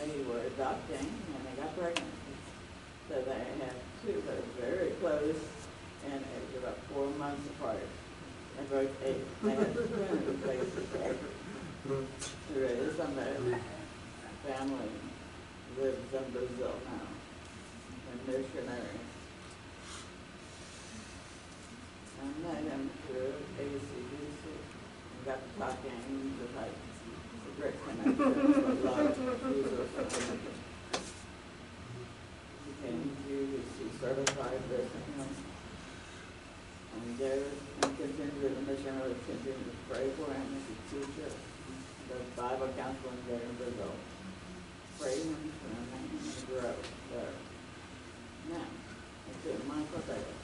they were adopting, and they got pregnant. So they had two that were very close, and it was about 4 months apart. They both ate. They had twins, basically. There is some family lives in Brazil now, and missionaries. I met him through GDPC and got to talking, just like a great connection, a lot of Jesus and became GDPC certified with him. And there and continued the missionaries continued to pray for him as a teacher. Does Bible counseling there in Brazil. Pray him for him and grow there. Now, it's in Michael Davis.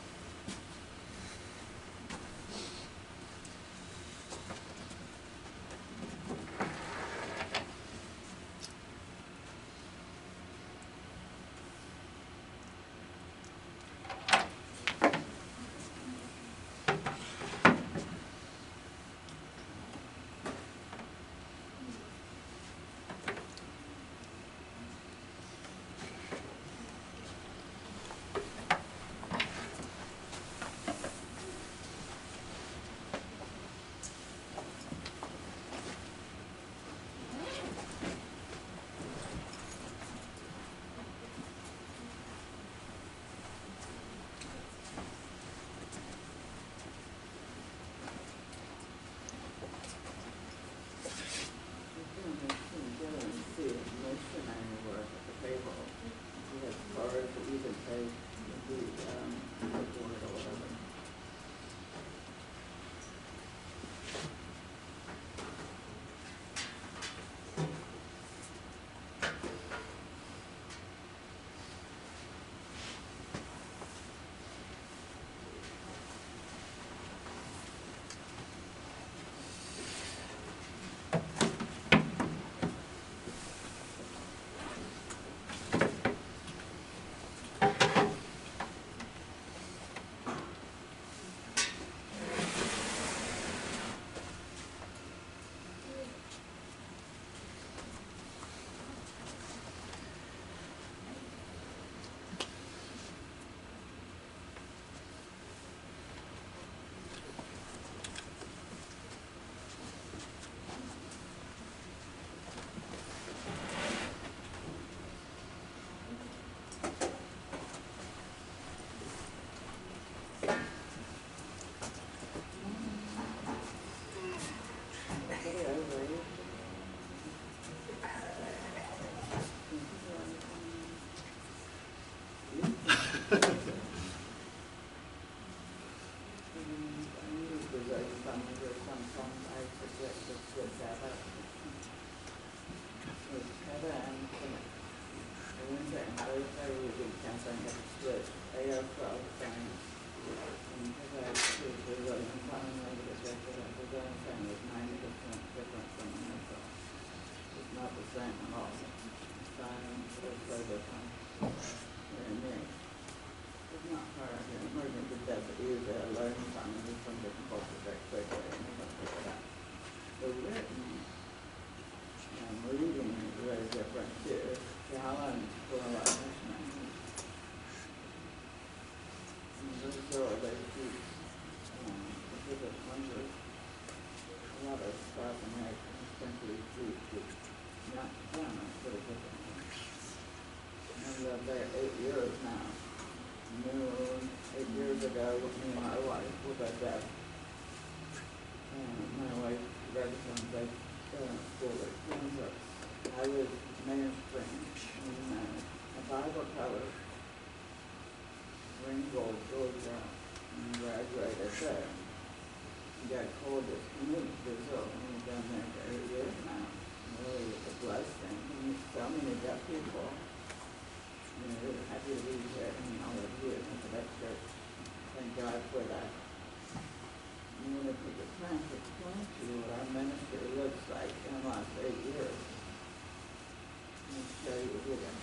There 8 years now. 8 years ago, with me and my wife were both deaf. My wife represented both school at I was mainstream in a Bible college, Ringgold, Georgia, and graduated there. Got called to move to Brazil, and we've been there for 8 years now. Really, it's a blessing. And so many deaf people. Really happy to be here and all of you into that church. Thank God for that. I'm going to take the time to explain to you what our ministry looks like in the last 8 years. Let me show you here.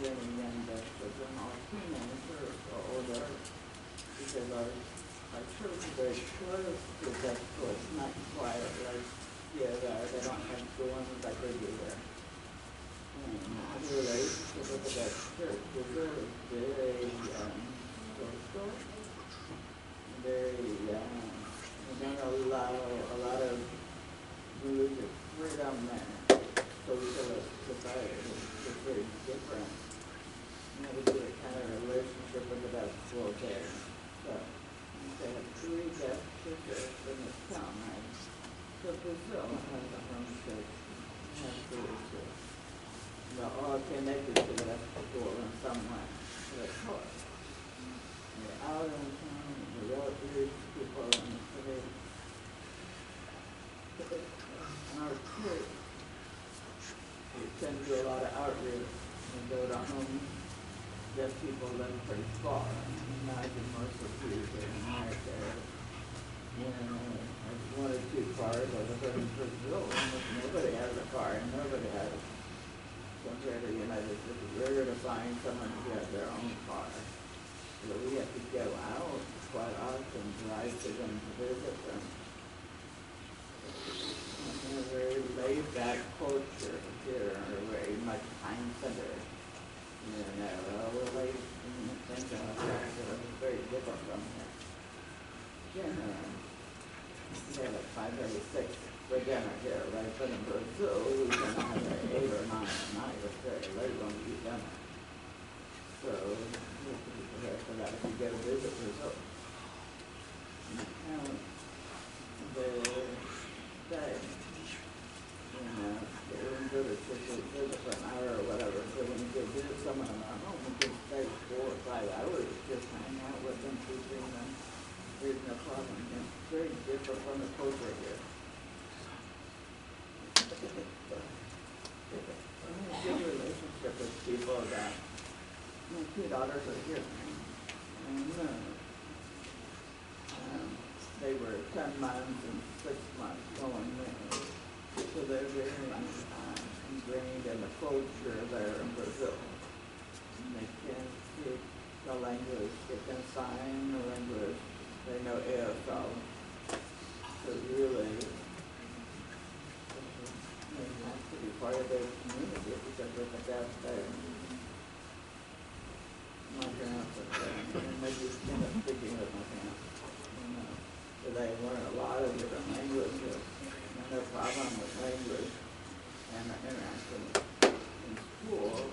any young children or teenagers or older, because our church is very close to that school. It's not quiet like they don't have dorms like they do there. And the relationship with that church is really very social, very, we don't allow a lot of religious freedom there. So we feel that society is very different. We have a good kind of relationship with that school there. So they have 3 deaf churches in this town, right? So Brazil has a home church. Has 3 too. They're all connected to that school in some way. Of course. They're out in town, the rich people in the city. And our church, we tend to do a lot of outreach and go to homes that people live pretty far. Imagine most of the people in America, have 1 or 2 cars. I was in Brazil, almost nobody has a car, and nobody has. Compared to the United States, it's rare to find someone who has their own car. So we have to go out quite often, drive to them to visit them. And a very laid-back culture here, a very much time-centered. We're late in the thinking of that, so it's very different from here. We have like 5:36 for dinner here, right? But in Brazil, we can have at 8 or 9 at night. It's very late when we eat dinner. So we have to be prepared for that if we go visit Brazil. And they say, they wouldn't go to church or visit for an hour or whatever. So when you go visit someone in our home, we can stay 4 or 5 hours just hang out with them, teaching them. There's no problem. It's very different from the culture here. I have a good relationship with people that my 2 daughters are here. And they were 10 months and 6 months going there. So they're very ingrained in the culture there in Brazil. And they can speak the language, they can sign the language. They know ASL. So really, they have to be part of their community because they're the best there. My parents are there, and they just end up speaking with my parents. So they learn a lot of different languages. And no problem with language and interaction in school.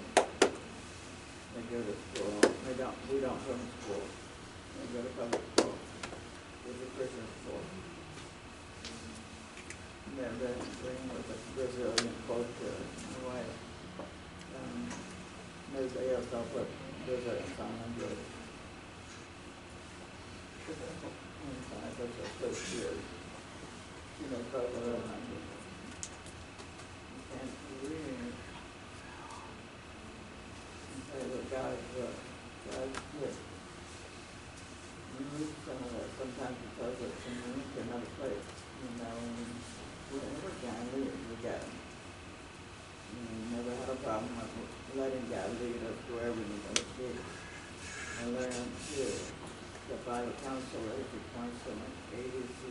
They go to school. We don't go to school. They go to public school. It's a Christian school. They're very ingrained with the Brazilian culture and the way knows ASL for Brazilian Sign Language. And those are so weird. Both of them languages. You can't read and say that God's good. Some of that, sometimes it tells us to move to another place. Whenever God leads, we got him. We never had a problem with letting God lead us wherever we need to be. I learned too that by the counselor, the counseling, ADC,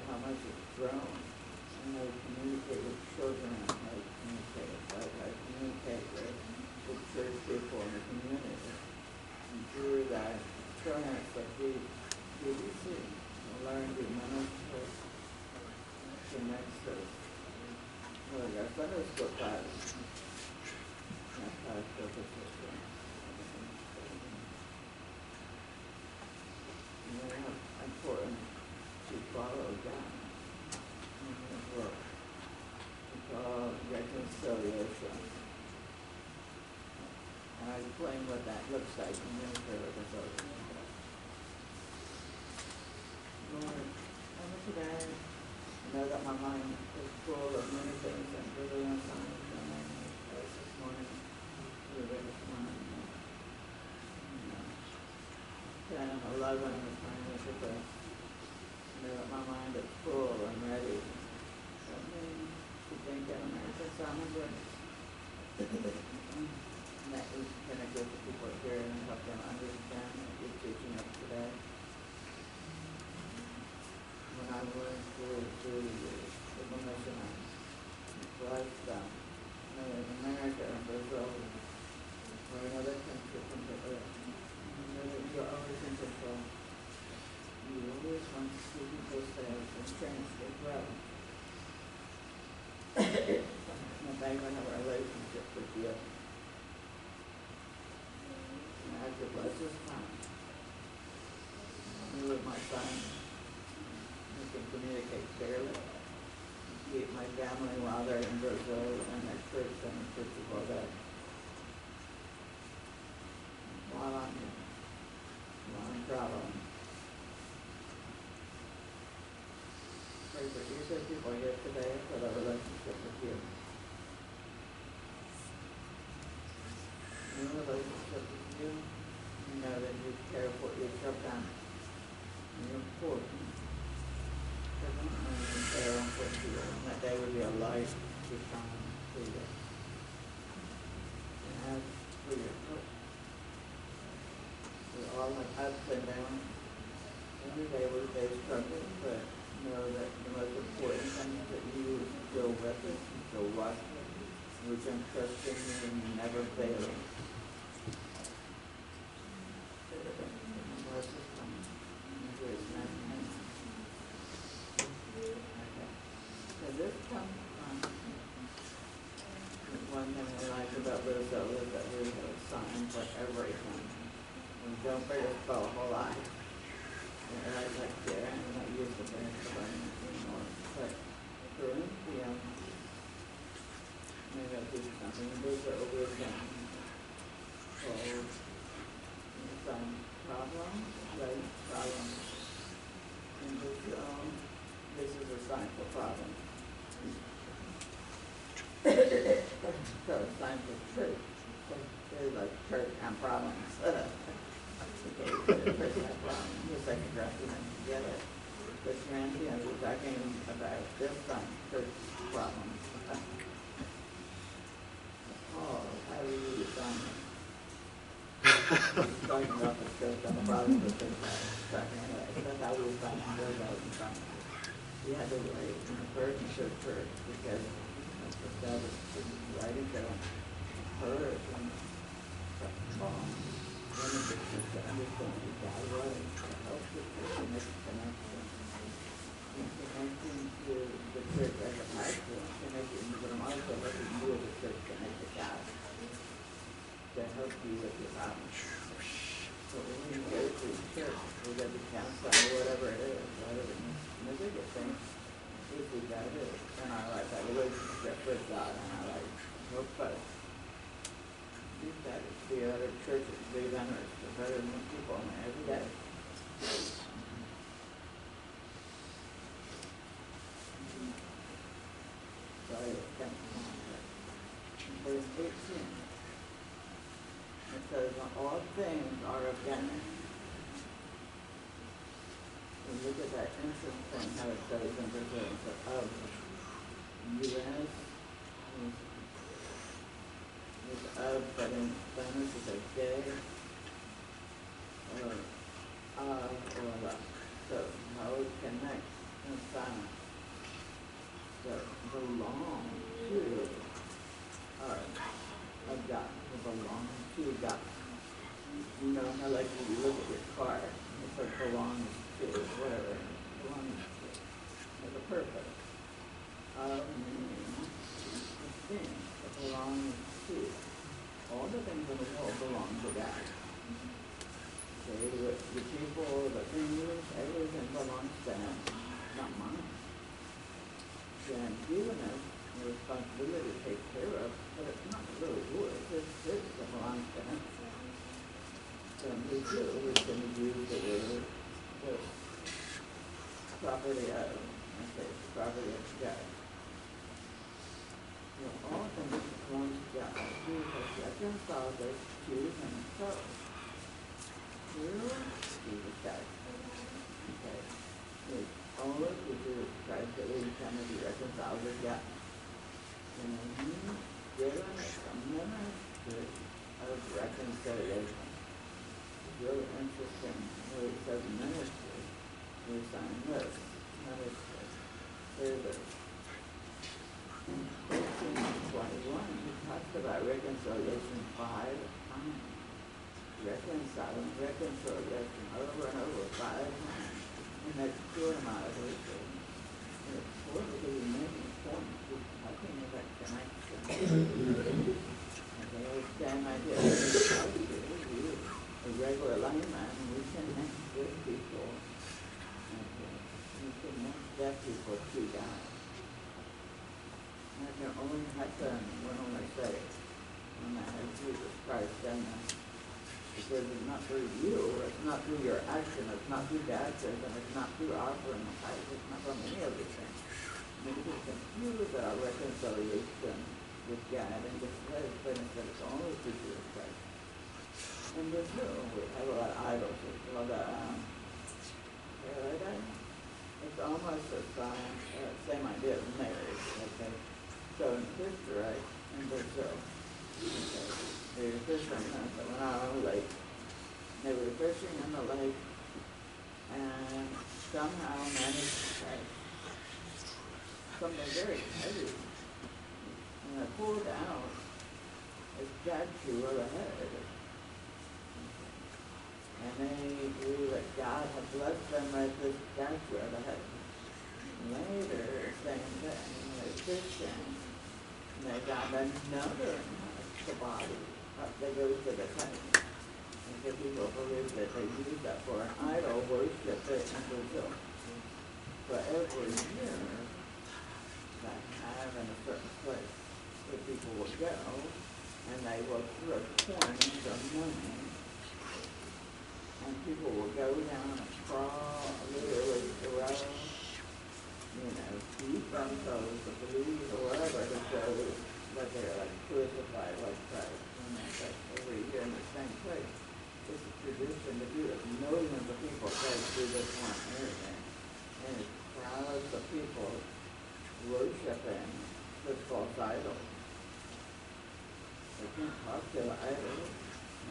how much it's grown, and how to communicate with children, how to communicate, how to communicate with church people in the community. And through that, parents like GDPC learn to minister to next us. Well, our Sunday school class. That class focuses on. It's important to follow God in His work. To follow reconciliation. And I explain what that looks like in ministry reconciliation. Lord, today, I know that my mind is full of many things and Brazilian signs and this morning, this morning, 10, 11 is my initial place. I know that my mind is full and ready. So I mean, to think of American Sign Language. that we connect with the people here and help them understand what you're teaching us today. When I went through the mission, it was in America and Brazil, or another country, you're always in control. You always want to see people stay and trans as well. And they want to have a relationship with you. And I could bless this time. Me with my son, we can communicate fairly. Keep my family while they're in Brazil and their church and the church before that. While I'm traveling. Pray for you, said people here today for the relationship with you. In relationship with you, you know that you care for each of them. And you're important. And they're important to you. And that they would be a light to shine to you. And as for your hope, we all have ups and downs. Every day we face struggles, but know that the most important thing is that you go with it, you go watch it, we can trust in you and you never fail. So this comes from one thing I like about Lizzo is that we have a sign for everything. And don't bring us for a whole lot. And I like there, and I'm not used to being anymore. But Corinthians, maybe I'll do something. Those are over again. Called some problems, right? Problems. And this is a sign for problems. So a sign for truth. It's like church and problems. Okay, first and problems. The second Corinthians together. The Corinthians is talking about this sign, church problems. Oh, how do you define it? He's talking about the church and the problems of the church. That's how we define it. That's how we define it. You had to write in the first church because that was writing to her and one of the church to understand who God was, to help the church to make a connection. And connecting to the church as a pastor, connecting to them also helping you as a church connect to God, to help you with your problems. So when you go to church, we go to counseling or whatever it is, the biggest thing is we got to do in our life, that relationship with God in our life. No question. You've got to see other churches, be generous to better than people every day. Sorry, it's kind of long. Verse 18. It says, all things are of God. And look at that instant thing, how it says in Brazil, of U.S. is of, but in Spanish it's a gay, or la. So how it connects in Spanish. So belong to of God, to belong to God. You know how like when you look at your car, it's like belongs to whatever, belongs to. There's a purpose. The thing that belongs to. All the things in the world belong to God. Okay, the people, the things, everything belongs to Him, not mine. And given us the responsibility to take care of, but it's not really yours. It's His that belongs to Him. So we do, we can use the word the property of, I say, property of God. You know, all things belong to God. He has reconciled us to Himself through Jesus Christ. Okay. It's only through Jesus Christ that we can be reconciled with God. And He's given us a ministry of reconciliation. It's really interesting where it says ministry. We sign this, ministry, service. In 1321, he talks about reconciliation 5 times. Reconciling, reconciliation over and over 5 times. And that's short amount of history. And it's totally making points. How can you make connection? Okay, it's the same idea. You, a regular layman, we connect with people. Okay. We connect deaf people to God. That can only happen when only saved. When that has Jesus Christ in us. Because it's not through you, it's not through your action, it's not through baptism, it's not through offering the tithe, it's not from any of these things. We can confuse our reconciliation with God and just let us finish that it's only through Jesus Christ. And we do. We have a lot of idols. It's a lot of paradise. It's almost the same idea as marriage, okay? So in history, right, in Brazil, okay, they were fishing that went out on the lake. They were fishing in the lake and somehow managed to catch something very heavy. And they pulled out a statue of a head. And they knew that God had blessed them with this statue of a head. Later, same thing, they're fishing. And they found another the body. They go to the temple. And the people believe that they use that for an idol worship in Brazil. But every year, they have in a certain place where people will go and they will throw coins or money. And people will go down and crawl, literally throw, deep themselves to believe or whatever to show that they're like crucified like Christ. And that's every year in the same place. It's a tradition to do it. Millions of people try to do this one area. And it's crowds of people worshiping this false idol. They can't talk to the idol.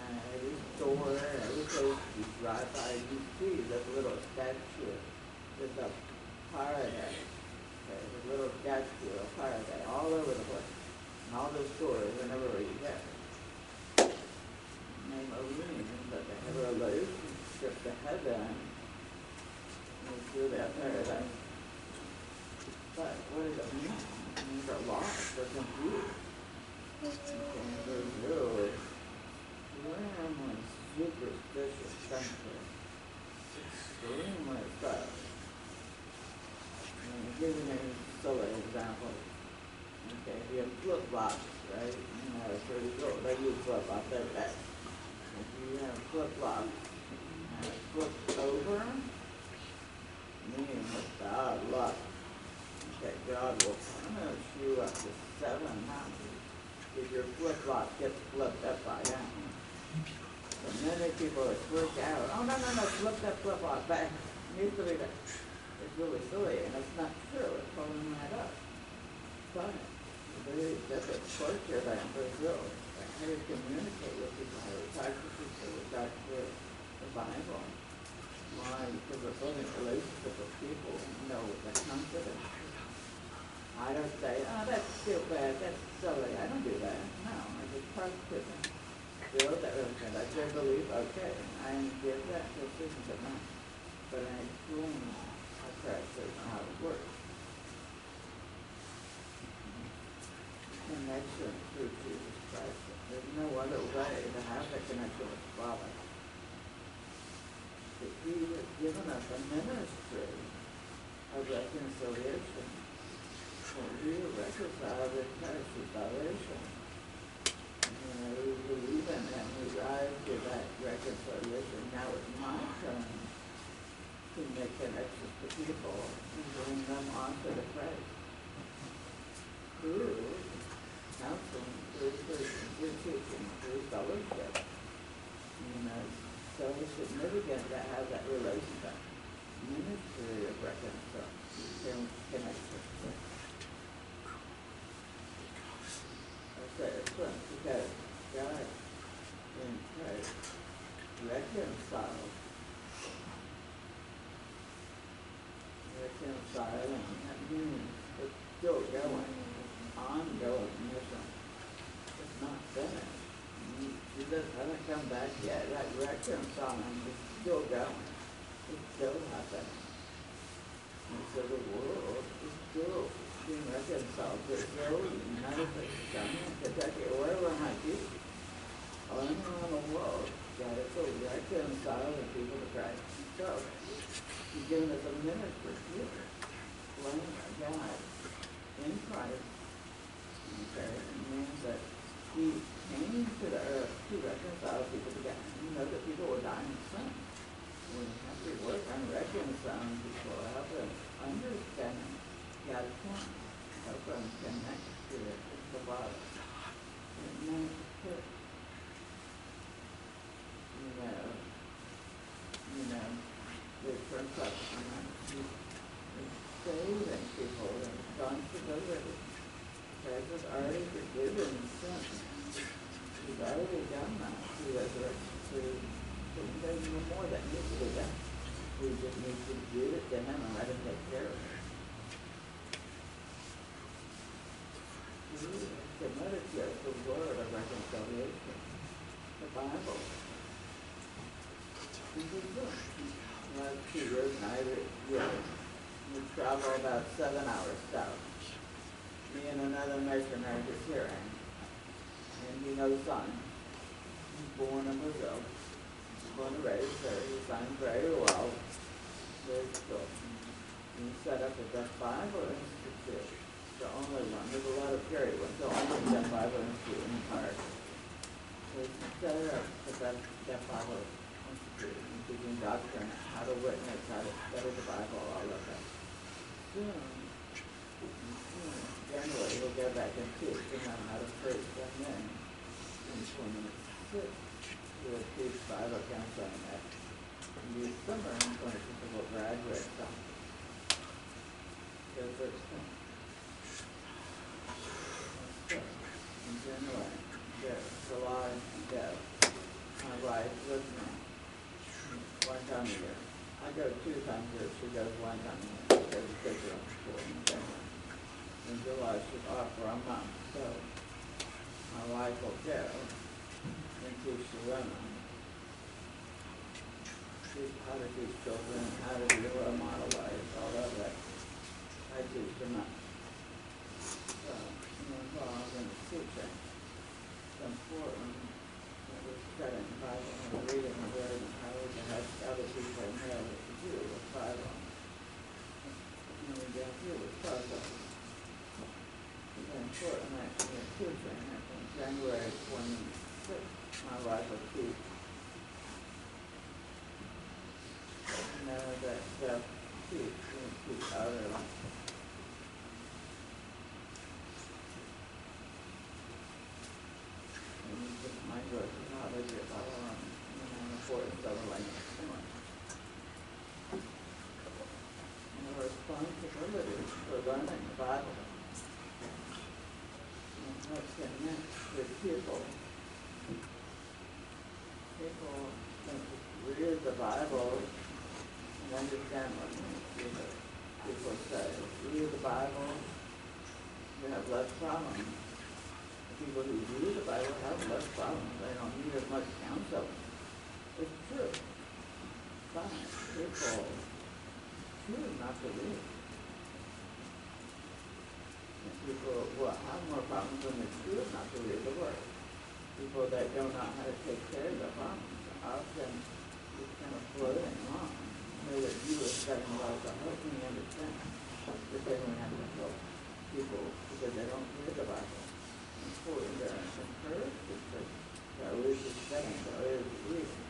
And every store, every place you drive by, you see this little statue. There's a paradise. Okay, a little statue of paradise all over the place. And all the stores and everywhere you go. Name of meaning, but they have a relationship to heaven. And through that paradise. But what does it mean? It means they're lost, they're confused. And there's really extremely superstitious country. Extremely so. I'm giving you a silly example. Okay, if you have flip-flops, right? It's pretty cool. They use flip-flops every day. If you have flip-flops and it's flipped over, meaning with bad luck, okay, God will punish you up to 7 times if your flip-flop gets flipped upside down. So many people would freak out. Oh, no, flip that flip-flop back. It needs to be there. It's really silly, and it's not true. It's pulling that up. But that's a culture there in Brazil. How to communicate with people, how to talk to people, we talk to the Bible. Why? Because we're building a relationship with people, the confidence. I don't say, oh, that's stupid, that's silly. I don't do that. No, I just talk to them. Build that relationship. I say believe, okay. I give that decision to them. But I explain how practice and how it works. Connection through Jesus Christ. There's no other way to have that connection with the Father. But He has given us a ministry of reconciliation. When we are reconciled in Christ through salvation, we believe in Him, we rise to that reconciliation. Now it's my turn to make connections to people and bring them onto the Christ. Through counseling, through preaching, through teaching, through fellowship. So it's significant to have that relationship. Ministry of reconciliation, connection. I say it's fun because God okay, reconcile, reconciling, that means it's still going, ongoing mission. It's not finished. She hasn't come back yet. That reconciling is still going. It's still happening. And so the world is still being reconciled. There's no United States, China, Kentucky, or wherever it might be, all around the world, God is so reconciling people to Christ. So, He's given us a ministry here, laying God in Christ. Okay, it means that He came to the earth to reconcile people to God. You know that people were dying in sin. We have to work on reconciling people, help them understand God's plan, help them connect to the Father. It means that, the first up saving people and responsibility. Christ has already forgiven sin. He's already done that through resurrection. There's no more that needs to be done. We just need to give it to Him and let Him take care of it. Committed to the word of reconciliation, the Bible. Last 2 years and we traveled about 7 hours south. Me and another missionary just hearing. And he knows son. He's born in Brazil. He's born and raised there. He signs very well. Very good. He set up a Deaf Bible Institute. The only one. There's a lot of period ones. The only Deaf Bible Institute in the park. He set up the Deaf Bible Institute. Teaching doctrine, how to witness, how to study the Bible, all of that. Soon, generally, we'll go back and teach them how to preach, and then in 26, we'll teach Bible counseling at the summer in 26, we'll graduate some. Because there's some. In January, July, my wife listening. 1 time a year. I go 2 times a year. She goes 1 time a year. She goes to kids around school in January. In July, she's off for a month. So my wife will go and teach the women. Teach how to teach children, how to do a model life, all of that. I teach them that. So I'm involved in the teaching. It's important that we're studying the Bible and we're reading the Word and how we can help other people know what to do with the Bible. And we go through this process. It's very important that we're teaching. In January 26th, my wife will teach. That teach other my work is not legit Bible and importance of the language. And the responsibility for learning the Bible and how to connect with people. People can read the Bible and understand what people say. Read the Bible, you have less problems. People who read the Bible have less problems. They don't need as much counsel. It's true. Science, people choose not to read. And people will have more problems when they choose not to read the Word. People that don't know how to take care of their problems often just kind of floating along. Know that you are studying about to help me understand. But they don't have to help people because they don't read the Bible. Important to encourage because I was just studying, so I was reading.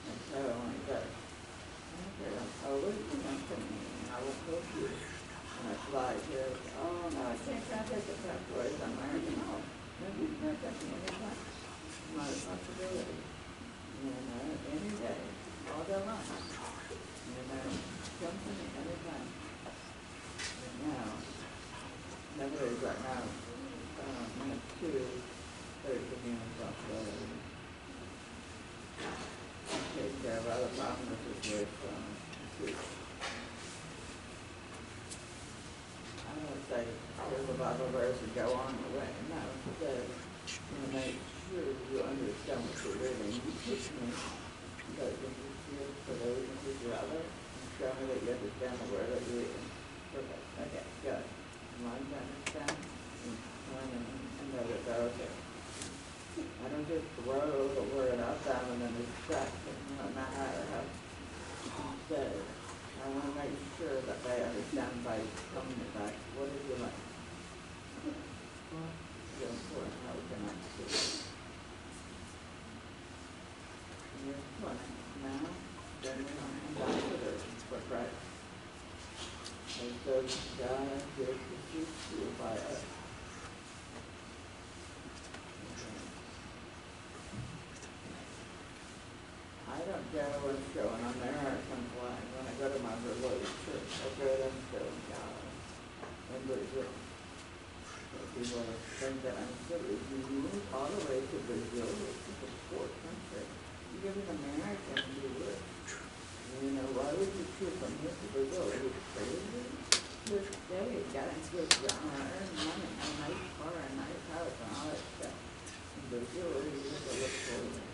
And so like that. Okay, I was mentioning, and I will help you. And I fly here, oh no, I can't take the prep voice. I'm learning, no. Maybe you can't take me anytime. It's my responsibility. Any day, all day long. Come to me anytime. And now, nowadays right now, minute 2, there's the human responsibility. take care of other problems with food. I don't say here's a Bible verse and go on your way. No, it says, make sure you understand what you're reading. You teach me, but when you hear for those and teach your other, and show me that you understand the word that you're reading. Perfect. Okay, good. You want to understand? And know that they're okay. I don't just throw the word out there and then distract them, no matter how you say it. I want to make sure that they understand by coming back. What is your life? It's important how we can understand. Here's 20. Now, then we're ambassadors for Christ. And so God gives the truth by us. I don't care what's showing on there, I come flying. When I go to my religious church, I go there and show God. And Brazil. So people think that I'm silly. You move all the way to Brazil, which is a poor country. You give an American and do rich. You know, why would you choose from here to Brazil? Are you crazy? Just stay, got into a job, earn money, a nice car, a nice house, and all that stuff. In Brazil, you have to look for it.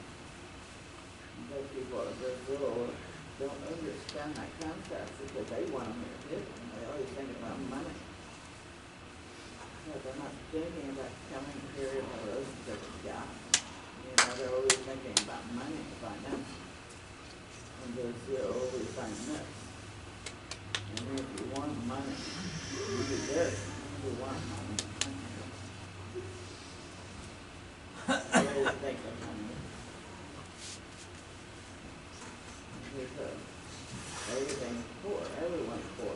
Those people in Brazil don't understand that concept because they want to make it. They always think about money. But they're not thinking about coming here and a job. You know, they're always thinking about money to finance. In Brazil, we find this. And if you want money, you do this. If you want money, they always think of money. Everything's poor. Everyone's poor.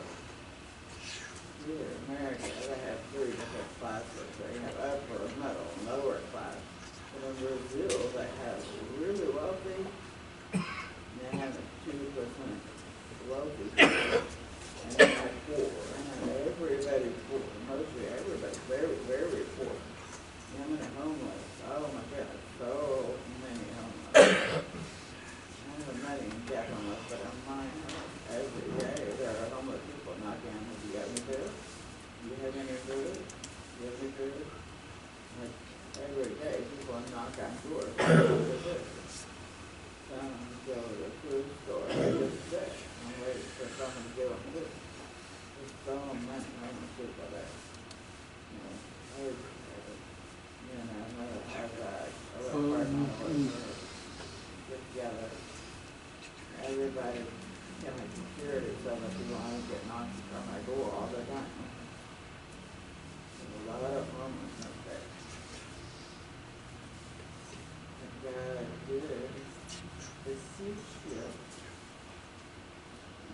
Here in America, they have 3 different classes. They have upper, middle, and lower class. But in Brazil, they have really wealthy, and they have 2% wealthy people, and they have poor. And everybody's poor. Mostly everybody's very, very poor. And then homeless. Oh my goodness, so many homeless. Money in Japanese, but on mine, every day there are homeless people knocking on the door. Do you have any food? Do you have any food? Do you have any food? Like every day people knock on doors. Some go to the food store, they're just sick. I'm waiting for someone to give them food. There's so many homeless people there. You know, another apartment get together. Everybody can have security so that people aren't getting knocked on my door all the time. There's a lot of homelessness there. And God did the sea ship.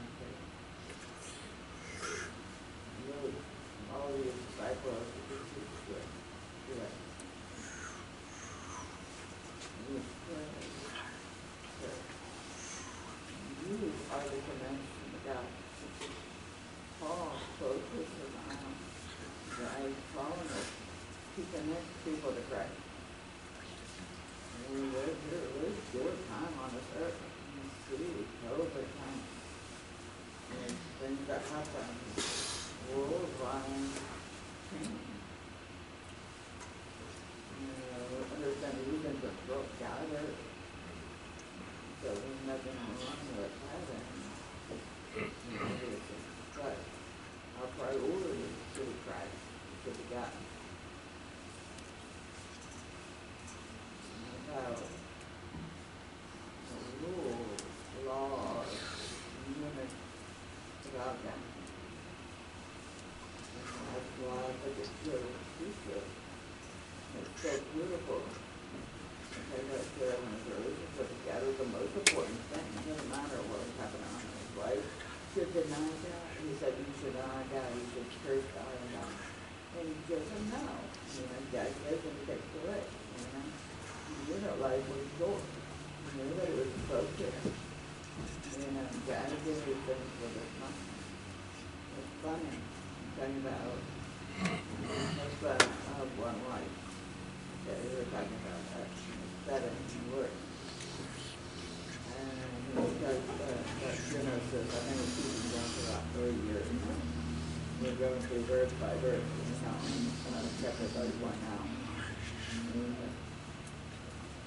Okay. Luke, all these disciples of the sea ship. Yeah. You are the connection to God. Paul focuses on God calling us to connect people to Christ. And we live here, live short time on this earth. You see, COVID time. And things that happen worldwide change. Understand the reasons of both gather. So there's nothing wrong with having but our priority should be Christ, should be God. About the rules, laws, units about them. That's why I think it's good to it's so beautiful. Okay, that's good in his relationship with God is the most important thing. It doesn't matter what's happening on his life. Should deny God. He said you should deny God, you should curse God and God. And he gives him no. You know, God gives and takes away. You know? You know, life was short. You know that it was supposed to. You know, God gives you things for this money. It's funny. I'm talking about husband of one wife. Okay, we were talking about that. That in work. for years now. We're going through verse by verse, chapter 31 now. And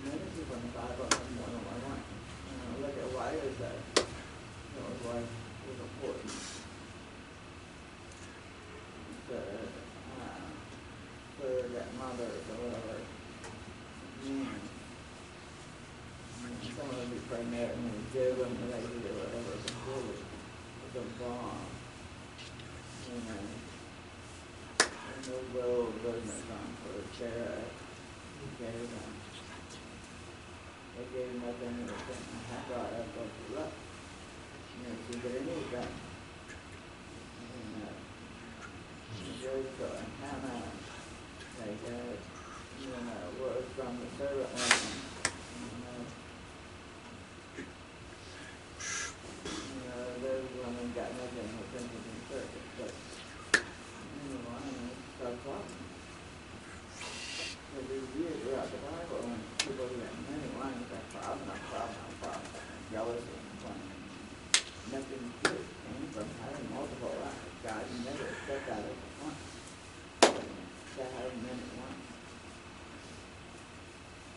many people in the Bible have more than one wife. Look at why is that? Wife is important. For that mother or whatever. Someone would be pregnant and we give them the lady or whatever, it's really a bomb. And the will business on for the chair, he gave them. They gave nothing, and I thought I'd go to luck. She didn't need that. And Joseph and Hannah, they got, was from the servant woman. Those women got nothing with printed in circuit, but it's a problem. There's years throughout the Bible when people get many wives, that problem. Jealousy and complaining. Nothing good came from having multiple wives. God never said that as a point. To have many wives.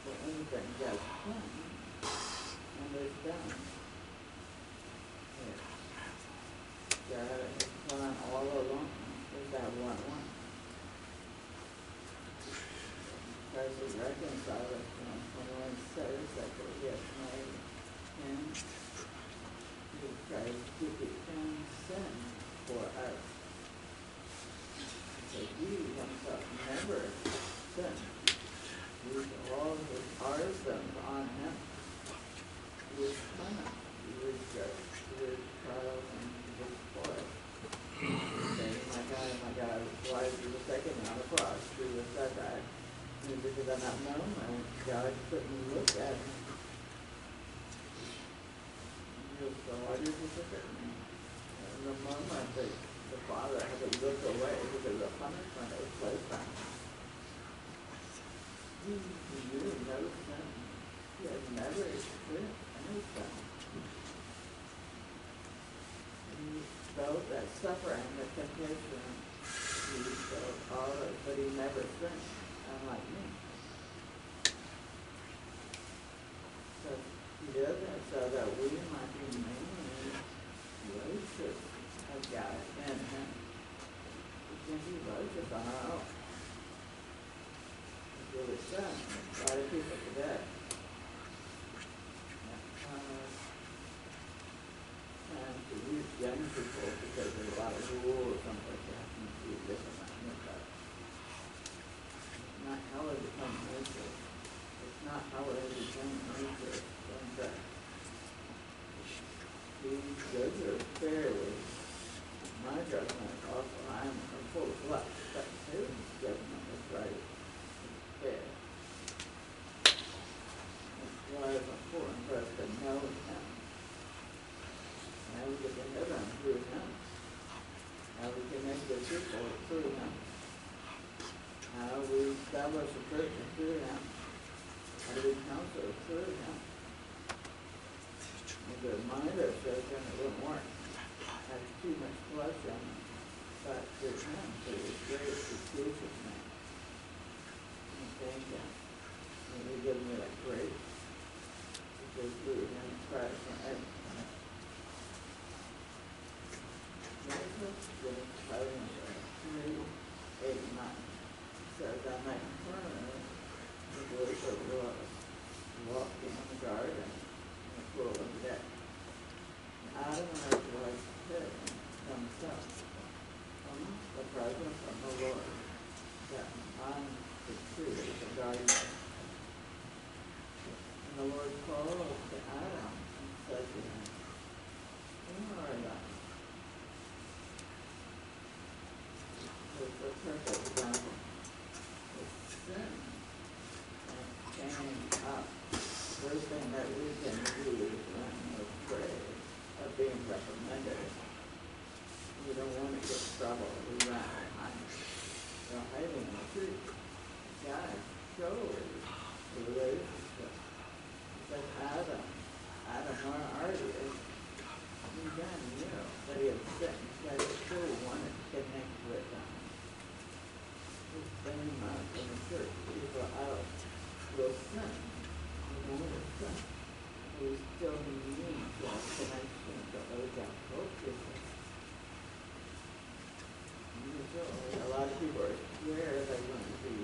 For anything God's done, and it's done. God has planned all along is that one. Christ is reconciled us when one says that he has made him, Christ to become sin for us. So he himself never sinned. He was all his sins on him. He was punished. He was judged. He was trial and he was spoiled. Saying, my God, why is he forsaken me on the cross? Jesus said that. Because I'm not known, and God couldn't look at me. So why did he forget me? And the moment the Father had to look away because of the punishment that was placed on him. He knew no sin. He had never experienced any sin. He felt that suffering, that temptation. He felt all of it, but he never sinned. Unlike me. So he did that so that we might be made righteous of God in him. We can't be righteous on our own. It's really sad. A lot of people today. And to use young people because there's a lot of rules, something like that, and to do this and that. Not how it becomes nature. It's not how it became nature. In fact, these goods are fairly. My judgment also, I am full of lust, but his judgment is right. It's fair. That's why it's important for us to know him. Now we get to heaven through him. Now we can make the people through him. How we establish a church through him. How do we counsel through him? And the mind of Satan, it wouldn't work. Has too much flesh in it. But through him, through his grace, his Jesus name. And thank him. And he gives me that grace. Because through him, Christ and everything. Genesis 3, 8, 9. Says I might learn the voice of the Lord walking in the garden in the cool of the day. Adam and Earth was hid themselves from the presence of the Lord that on the tree of the garden. And the Lord called to Adam and said to him, where are thou? It's a perfect example. Sin and came up. First thing that we can do when we're afraid of being reprimanded. We don't want to get in trouble. We run behind. We're hiding in the truth. God showed was sin. We know it was sin. We still need that connection to those that focus. A lot of people are scared they want to be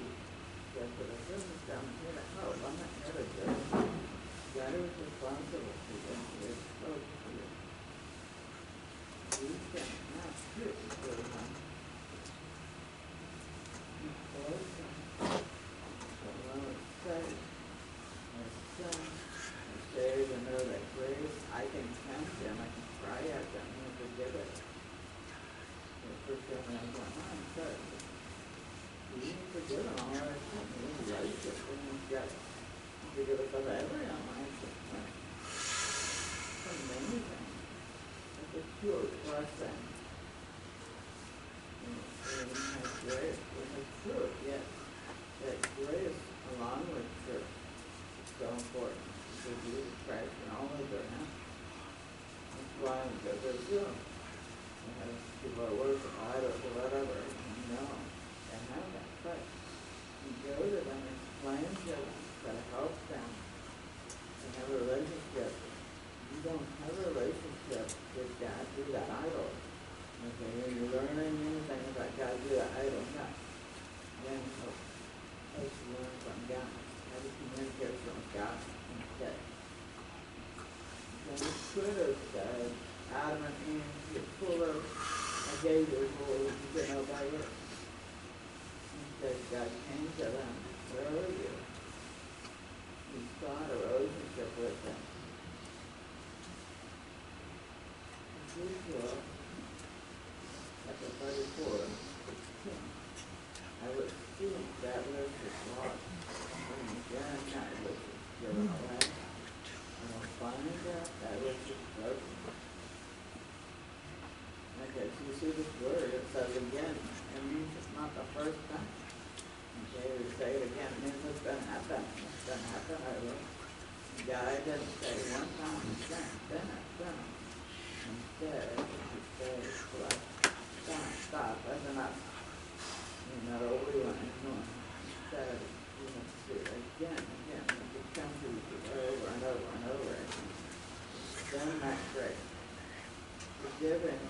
just for the business down here. No, I'm not here to do it. God is responsible for them. It's so clear. We cannot do it for them. Because the Lord says, my son is saved and know that grace, I can tempt them, I can cry at them and forgive it. First time I was like, I'm sorry. You didn't forgive them all our sins. You didn't write it. And you've got to forgive us of every unlike sin. It's amazing. It's a pure blessing. And has grace. It has truth, yes. That grace along with truth is so important. So Jesus Christ and all of their hands. That's why we go to Zoom. As people are worship idols or whatever, no, and have that faith. You go to them and explain to them to help them to have a relationship. You don't have a relationship with God through that idol. Okay, you're learning anything about God through that idol, no. Then let's learn from God. Have a communication with God instead. Then you could have said, Adam and Eve, you're full of, I gave you full of, you didn't know by it. Instead, God came to them, where are you? He sought a relationship with them. Ezekiel, chapter 34, 16. I would see that which is lost, and again that which is given away. I will find that which is broken. Okay, so you see this word, it says again, it means it's not the first time. Okay, we say it again, it means it's going to happen. It's going to happen, I will. God didn't say one time, it's done. Instead, he says, stop, that's enough. You know, we want to know. Instead, you have to do it again, it comes to you over and over and over again. Then that grace. Forgiving.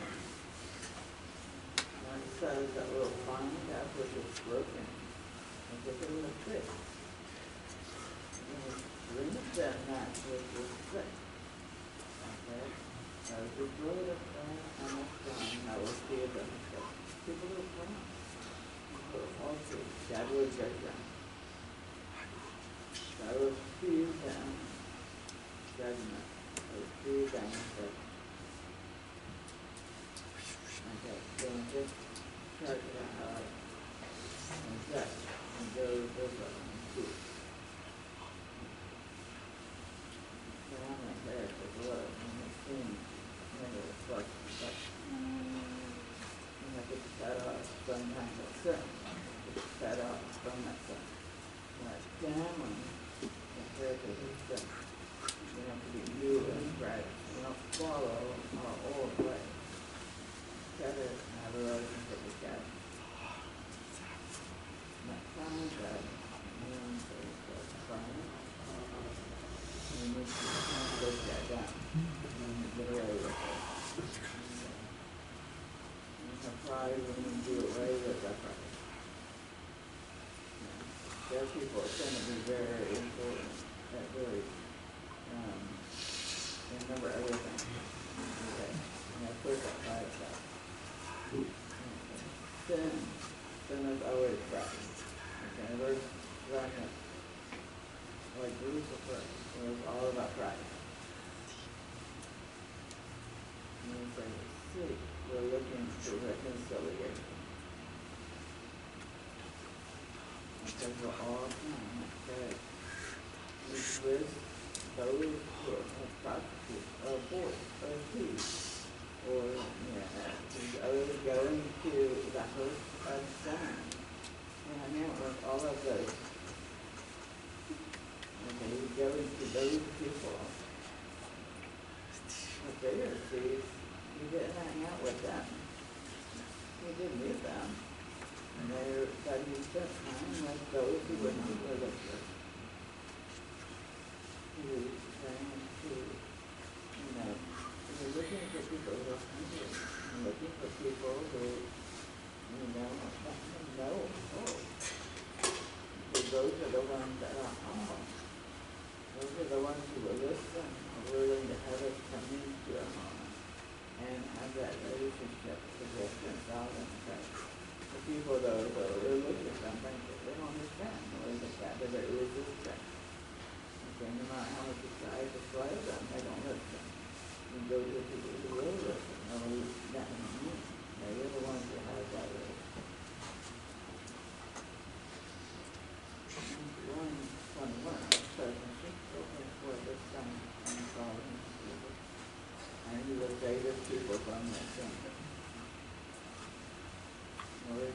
When it says that we'll find that which is broken, and get it in the fix. And we bring them that which is sick. Okay? As we grow the fat and the son, I will feed them. People who come, people who also, God will judge them. I will feed them judgment. I will feed them judgment. Okay, so just check that out and check and go to this one and see. So I'm like there for blood and the skin never reflects the touch. And I get that off sometimes at sin. Get that off from that sin. Like family compared to this sin. We have to be new and right. We don't follow our old way. Together and have a relationship with God. Not find God, and find. And we can't break that down. And get away with it. And the pride, we need to do away with that pride. There are people that tend to be very important, that really remember everything. Okay. And I put that pride aside. Sin is always pride. Okay, verse 1, like Lucifer, it was all about pride. And he says, see, we're looking for reconciliation. Because we're all okay. With those who are prostitutes, or boys, or thieves, or others going to the host of sin. And I mean with all of those. Okay, you go into those people. The Pharisees, you didn't hang out with them. You didn't meet them. And but you spent time with those who were not religious. you know, we're looking for people who are hungry, and looking for people who, you know, oh, those are the ones that are humble. Those are the ones who will listen, are willing to have us come into your home and have that relationship with their God and Christ. The people, though, who are religious, sometimes they don't understand the way that they're resistant. Okay, no matter how much you try to sway them, they don't listen. You go to people who will listen, no, that means you. They're the ones who have that relationship. And he will save his people from their sins. Lord,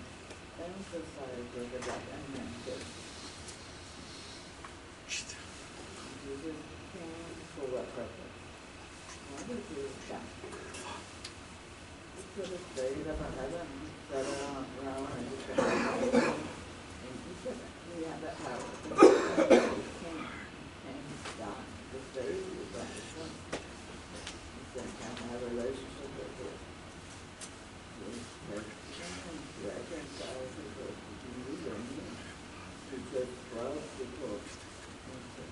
emphasize with about unmentioned. Jesus came for what purpose? Why did Jesus come? He could have stayed up in heaven, sat on a throne, and he could have and he couldn't. He had that power. He came to die, to save you from the sin. Then have a relationship with it. Reconcile people to you and me. Because 12 people into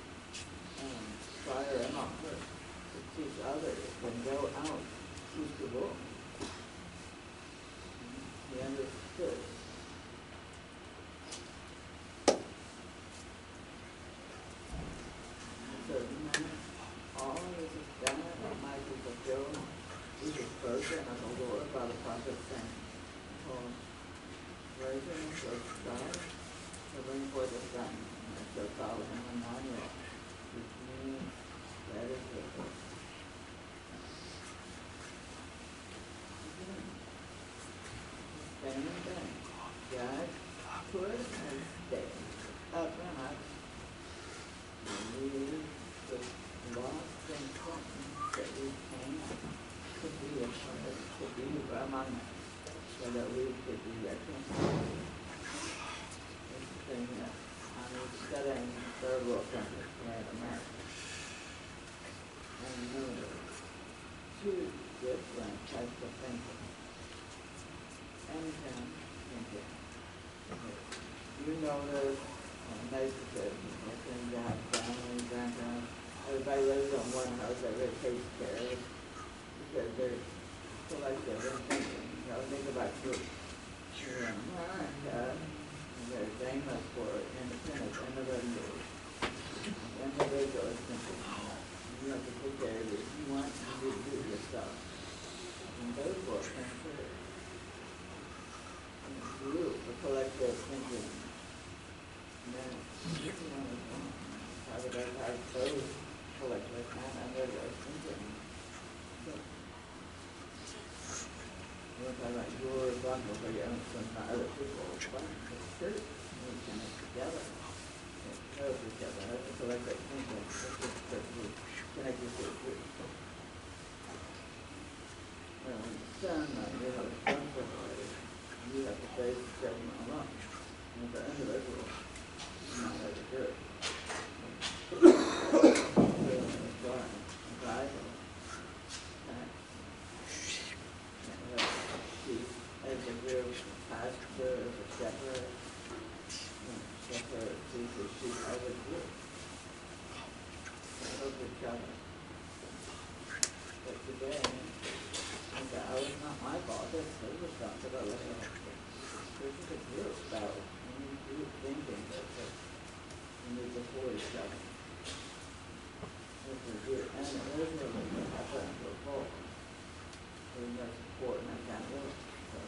fire and offer to teach others and go out to the world. He understood. So, all this is done, Almighty fulfilled, is spoken of the Lord by the prophet saying, virgin shall start to bring forth a son, and shall call him Emmanuel, which means that is the first. Same thing. God put and stayed up and up. And we was lost in something that we came to be a part of, to be among us, so that we could be reconciled. It's the thing that I'm studying third world countries here in America. And there were two different types of thinking. Anytime thinking. You know those neighborhoods, you have family, grandparents. Everybody lives on one house, everybody takes care of it, because they're collective and thinking. You know, think about groups. You're in America, and they're famous for independence, individuals. Individuals thinking, you have to take care of it. You want to do it yourself. And those were considered group, a collective thinking. And then, this one is wrong. Private has those collective and individual thinking. So, we're talking about you're responsible for your own son, not other people. But it's church, we connect together. It knows each other. That's a collective thinking. That's what we connect with the group. Well, when the son, you have responsibility. You have to face the judgment alone. And it's an individual, not as a group. As a group, pastor, as a shepherd, shepherd sees the sheep as a group. They help each other. But today, that was not my fault. This is responsibility. This is a group battle. We need group thinking. We need to support each other. This is a group. And it is really what happens to a fault. There's no support and that kind of work. So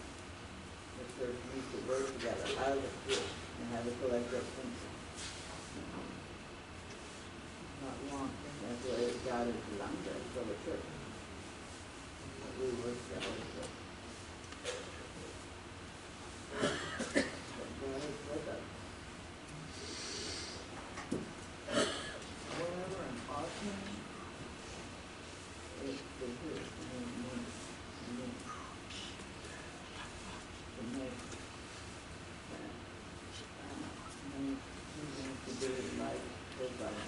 the church needs to work together as a group and have a collective thinking. Not long. That's the way God is designed us for the church. We work together. God is with us. Whatever important is to do to make to be like his body.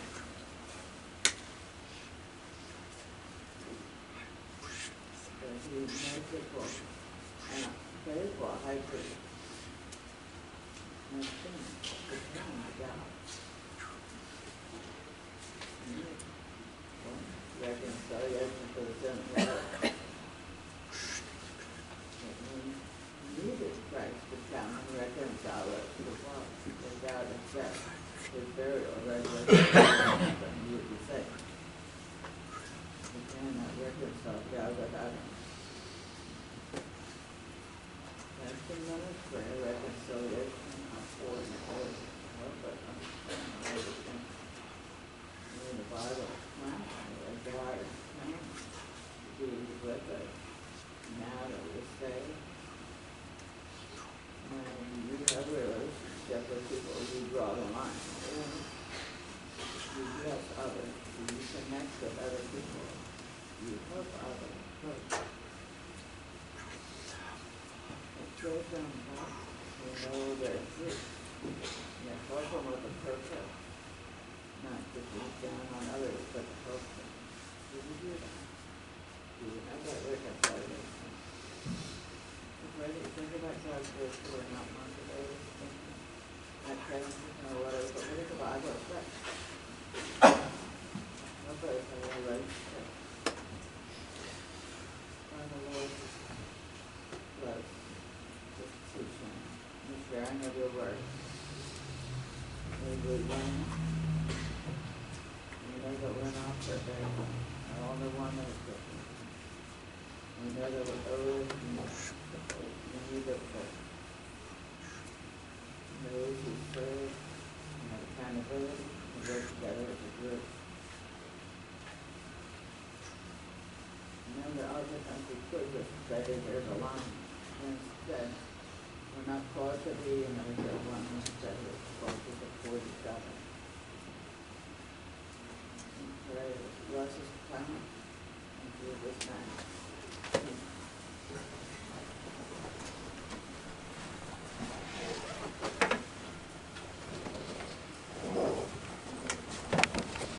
people, pay for a high priest. And it's been the town of God. Reconciliation for the sin of the world. Needed Christ to come and reconcile us to the Father. If God accepts his burial, resurrection, then you would be saved. You cannot reconcile God without him. That's the ministry of reconciliation, not for and for. But understand in the Bible, that God is coming to be with us now that we're saved. And you have a relationship with people, you draw the line. You bless others, you connect with other people, you help others. It goes on top. You know that you help them with a purpose, not just look down on others, but to help them. Do you do that? Do you have that reconciliation? Ready to think about God's words who are not motivated, not crazy, or whatever, but what does the Bible say? Nobody has a relationship. And the Lord was just teaching and sharing of your word. We would learn. We know that we're not perfect. The only one that is perfect. We know that we're always need of faith. Those who serve and have accountability and work together as a group. Remember, other times we could just say there's a line. And instead, we're not called to be, and there's a one instead we're called to support